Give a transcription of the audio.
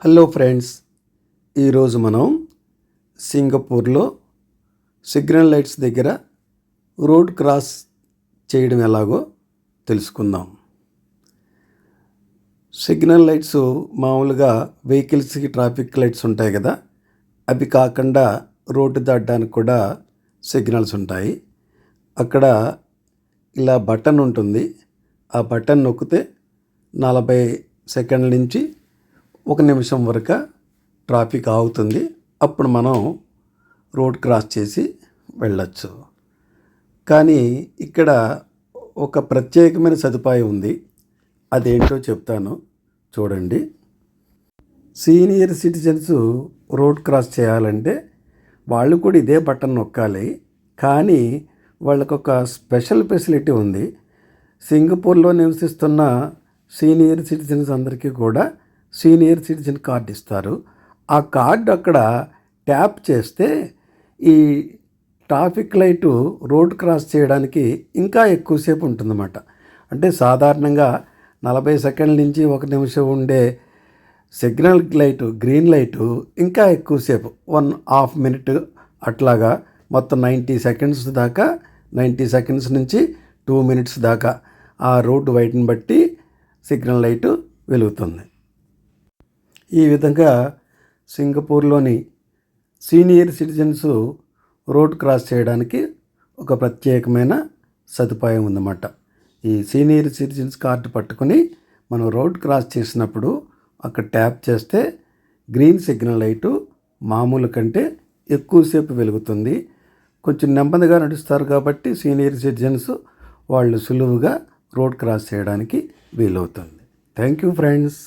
Hello friends, ఈరోజు మనం సింగపూర్లో సిగ్నల్ లైట్స్ దగ్గర రోడ్ క్రాస్ చేయడం ఎలాగో తెలుసుకుందాం. సిగ్నల్ లైట్స్ మామూలుగా వెహికల్స్కి ట్రాఫిక్ లైట్స్ ఉంటాయి కదా, అవి కాకుండా రోడ్డు దాటడానికి కూడా సిగ్నల్స్ ఉంటాయి. అక్కడ ఇలా బటన్ ఉంటుంది. ఆ బటన్ నొక్కితే 40 సెకండ్ల నుంచి 1 నిమిషం వరకు ట్రాఫిక్ ఆగుతుంది. అప్పుడు మనం రోడ్ క్రాస్ చేసి వెళ్ళచ్చు. కానీ ఇక్కడ ఒక ప్రత్యేకమైన సదుపాయం ఉంది. అదేంటో చెప్తాను, చూడండి. సీనియర్ సిటిజన్స్ రోడ్ క్రాస్ చేయాలంటే వాళ్ళు కూడా ఇదే బటన్ నొక్కాలి. కానీ వాళ్ళకు ఒక స్పెషల్ ఫెసిలిటీ ఉంది. సింగపూర్లో నివసిస్తున్న సీనియర్ సిటిజన్స్ అందరికీ కూడా సీనియర్ సిటిజన్ కార్డు ఇస్తారు. ఆ కార్డు అక్కడ ట్యాప్ చేస్తే ఈ ట్రాఫిక్ లైటు రోడ్ క్రాస్ చేయడానికి ఇంకా ఎక్కువసేపు ఉంటుందన్నమాట. అంటే సాధారణంగా 40 సెకండ్ల నుంచి 1 నిమిషం ఉండే సిగ్నల్ లైటు, గ్రీన్ లైటు ఇంకా ఎక్కువసేపు 1.5 మినిట్ అట్లాగా మొత్తం 90 సెకండ్స్ దాకా, 90 సెకండ్స్ నుంచి 2 మినిట్స్ దాకా ఆ రోడ్డు వైడ్ని బట్టి సిగ్నల్ లైటు వెలుగుతుంది. ఈ విధంగా సింగపూర్లోని సీనియర్ సిటిజన్స్ రోడ్ క్రాస్ చేయడానికి ఒక ప్రత్యేకమైన సదుపాయం ఉందన్నమాట. ఈ సీనియర్ సిటిజన్స్ కార్డు పట్టుకొని మనం రోడ్ క్రాస్ చేసినప్పుడు అక్కడ ట్యాప్ చేస్తే గ్రీన్ సిగ్నల్ లైటు మామూలు కంటే ఎక్కువసేపు వెలుగుతుంది. కొంచెం నెమ్మదిగా నడుస్తారు కాబట్టి సీనియర్ సిటిజన్స్ వాళ్ళు సులువుగా రోడ్ క్రాస్ చేయడానికి వీలవుతుంది. Thank you friends.